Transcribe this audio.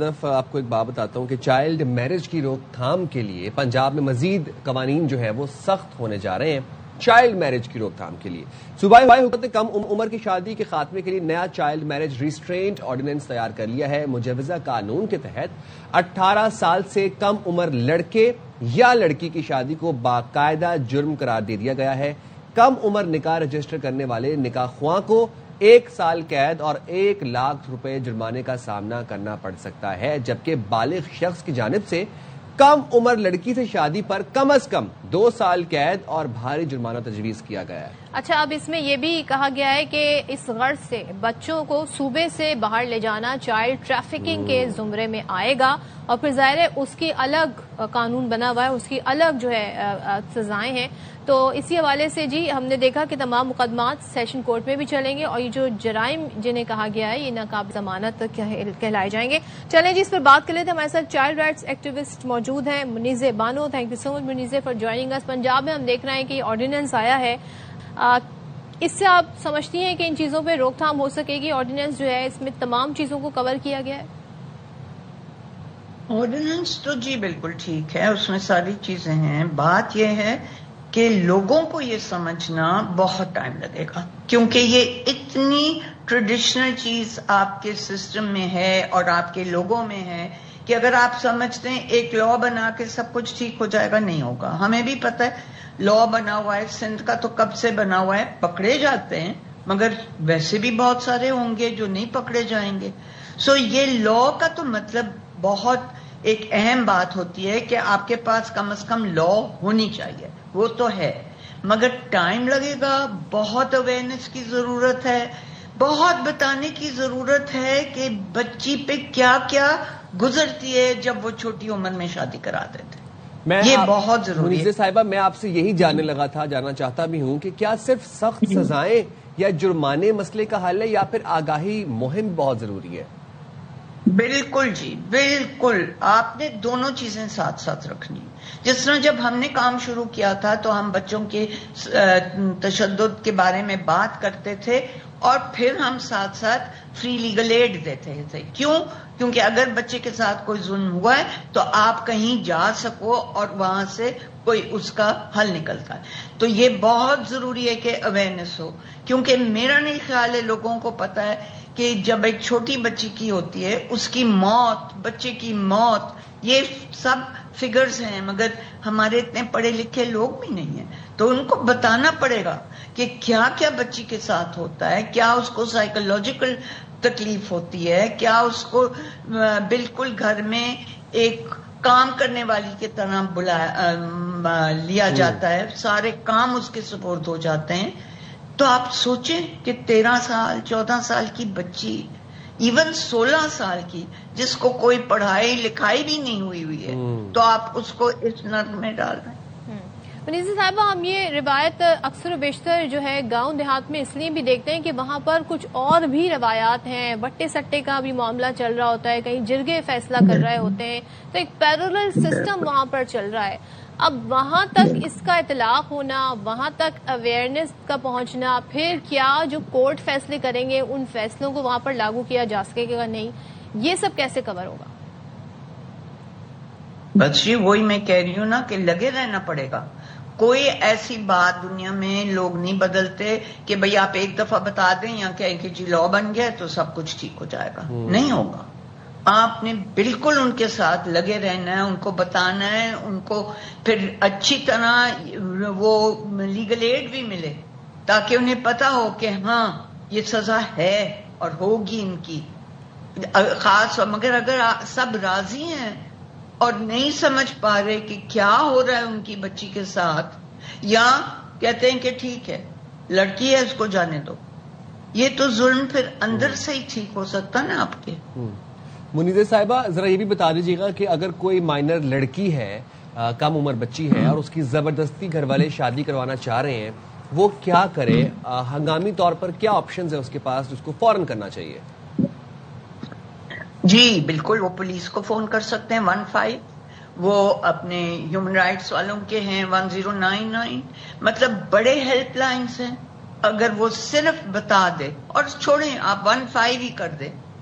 طرف آپ کو ایک بات بتاتا ہوں کہ چائلڈ میرج کی روک تھام کے لیے پنجاب میں مزید قوانین جو ہے وہ سخت ہونے جا رہے ہیں. چائلڈ میرج کی روک تھام کے لیے صوبائی حکومت نے کم عمر کی شادی کے خاتمے کے لیے نیا چائلڈ میرج ریسٹرینٹ آرڈیننس تیار کر لیا ہے. مجوزہ قانون کے تحت 18 سال سے کم عمر لڑکے یا لڑکی کی شادی کو باقاعدہ جرم قرار دے دیا گیا ہے. کم عمر نکاح رجسٹر کرنے والے نکاح خواں کو 1 سال قید اور 1 لاکھ روپے جرمانے کا سامنا کرنا پڑ سکتا ہے، جبکہ بالغ شخص کی جانب سے کم عمر لڑکی سے شادی پر کم از کم 2 سال قید اور بھاری جرمانہ تجویز کیا گیا ہے. اچھا، اب اس میں یہ بھی کہا گیا ہے کہ اس غرض سے بچوں کو صوبے سے باہر لے جانا چائلڈ ٹریفکنگ کے زمرے میں آئے گا، اور پھر ظاہر ہے اس کی الگ قانون بنا ہوا ہے، اس کی الگ جو ہے سزائیں ہیں. تو اسی حوالے سے جی ہم نے دیکھا کہ تمام مقدمات سیشن کورٹ میں بھی چلیں گے، اور یہ جو جرائم جنہیں کہا گیا ہے یہ ناقابل ضمانت کہلائے جائیں گے. چلیں جی اس پر بات کر لیتے ہیں. ہمارے ساتھ چائلڈ رائٹس ایکٹیوسٹ موجود ہیں Muneeza Bano. Thank you so much Muneeza for joining us. Punjab میں ہم دیکھ رہے ہیں کہ یہ آرڈیننس آیا ہے، اس سے آپ سمجھتی ہیں کہ ان چیزوں پہ روک تھام ہو سکے گی؟ آرڈیننس جو ہے اس میں تمام چیزوں کو کور کیا گیا ہے. آرڈیننس تو جی بالکل ٹھیک ہے، اس میں ساری چیزیں ہیں. بات یہ ہے کہ لوگوں کو یہ سمجھنا بہت ٹائم لگے گا، کیونکہ یہ اتنی ٹریڈیشنل چیز آپ کے سسٹم میں ہے اور آپ کے لوگوں میں ہے کہ اگر آپ سمجھتے ہیں ایک لا بنا کے سب کچھ ٹھیک ہو جائے گا، نہیں ہوگا. ہمیں بھی پتہ ہے لا بنا ہوا ہے، سندھ کا تو کب سے بنا ہوا ہے، پکڑے جاتے ہیں، مگر ویسے بھی بہت سارے ہوں گے جو نہیں پکڑے جائیں گے. سو یہ لا کا تو مطلب بہت ایک اہم بات ہوتی ہے کہ آپ کے پاس کم از کم لا ہونی چاہیے، وہ تو ہے، مگر ٹائم لگے گا. بہت اویئرنیس کی ضرورت ہے، بہت بتانے کی ضرورت ہے کہ بچی پہ کیا کیا گزرتی ہے جب وہ چھوٹی عمر میں شادی کرا دیتے. یہ بہت ضروری ہے. منیزہ صاحبہ، میں آپ سے یہی جاننا چاہتا بھی ہوں کہ کیا صرف سخت سزائیں یا جرمانے مسئلے کا حل ہے، یا پھر آگاہی مہم بہت ضروری ہے؟ بالکل جی، بالکل. آپ نے دونوں چیزیں ساتھ ساتھ رکھنی. جس طرح جب ہم نے کام شروع کیا تھا تو ہم بچوں کے تشدد کے بارے میں بات کرتے تھے، اور پھر ہم ساتھ ساتھ فری لیگل ایڈ دیتے تھے. کیونکہ اگر بچے کے ساتھ کوئی ظلم ہوا ہے تو آپ کہیں جا سکو اور وہاں سے کوئی اس کا حل نکلتا ہے. تو یہ بہت ضروری ہے کہ اویئرنیس ہو، کیونکہ میرا نہیں خیال ہے لوگوں کو پتا ہے کہ جب ایک چھوٹی بچی کی ہوتی ہے، اس کی موت، بچے کی موت، یہ سب فگرز ہیں، مگر ہمارے اتنے پڑھے لکھے لوگ بھی نہیں ہیں. تو ان کو بتانا پڑے گا کہ کیا کیا بچی کے ساتھ ہوتا ہے، کیا اس کو سائیکولوجیکل تکلیف ہوتی ہے، کیا اس کو بالکل گھر میں ایک کام کرنے والی کی طرح لیا جاتا ہے، سارے کام اس کے سپرد ہو جاتے ہیں. تو آپ سوچیں کہ 13 سال 14 سال کی بچی، ایون 16 سال کی، جس کو کوئی پڑھائی لکھائی بھی نہیں ہوئی ہے، تو آپ اس کو اس نرک میں ڈال رہے ہیں. منیزہ صاحبہ، ہم یہ روایت اکثر و بیشتر جو ہے گاؤں دیہات میں اس لیے بھی دیکھتے ہیں کہ وہاں پر کچھ اور بھی روایات ہیں، بٹے سٹے کا بھی معاملہ چل رہا ہوتا ہے، کہیں جرگے فیصلہ کر رہے ہوتے ہیں، تو ایک پیرولل سسٹم وہاں پر چل رہا ہے. اب وہاں تک اس کا اطلاق ہونا، وہاں تک اویئرنیس کا پہنچنا، پھر کیا جو کورٹ فیصلے کریں گے ان فیصلوں کو وہاں پر لاگو کیا جا سکے گا نہیں، یہ سب کیسے کور ہوگا؟ بس جی وہی میں کہہ رہی ہوں نا کہ لگے رہنا پڑے گا. کوئی ایسی بات دنیا میں لوگ نہیں بدلتے کہ بھئی آپ ایک دفعہ بتا دیں یا کہیں کہ جی لا بن گیا تو سب کچھ ٹھیک ہو جائے گا. نہیں ہوگا. آپ نے بالکل ان کے ساتھ لگے رہنا ہے، ان کو بتانا ہے، ان کو پھر اچھی طرح وہ لیگل ایڈ بھی ملے تاکہ انہیں پتا ہو کہ ہاں یہ سزا ہے اور ہوگی ان کی خاص. مگر اگر سب راضی ہیں اور نہیں سمجھ پا رہے کہ کیا ہو رہا ہے ان کی بچی کے ساتھ، یا کہتے ہیں کہ ٹھیک ہے لڑکی ہے اس کو جانے دو، یہ تو ظلم پھر اندر سے ہی ٹھیک ہو سکتا نا آپ کے. منیزہ صاحبہ، ذرا یہ بھی بتا دیجیے گا کہ اگر کوئی مائنر لڑکی ہے، کم عمر بچی ہے، اور اس کی زبردستی گھر والے شادی کروانا چاہ رہے ہیں، وہ کیا کرے؟ ہنگامی طور پر کیا آپشنز ہیں اس کے پاس جس کو فوراً کرنا چاہیے؟ جی بالکل، وہ پولیس کو فون کر سکتے ہیں 15، وہ اپنے ہیومن رائٹس والوں کے ہیں 1099، مطلب بڑے ہیلپ لائنز ہیں. اگر وہ صرف بتا دے، اور چھوڑیں آپ 15 ہی کر دیں،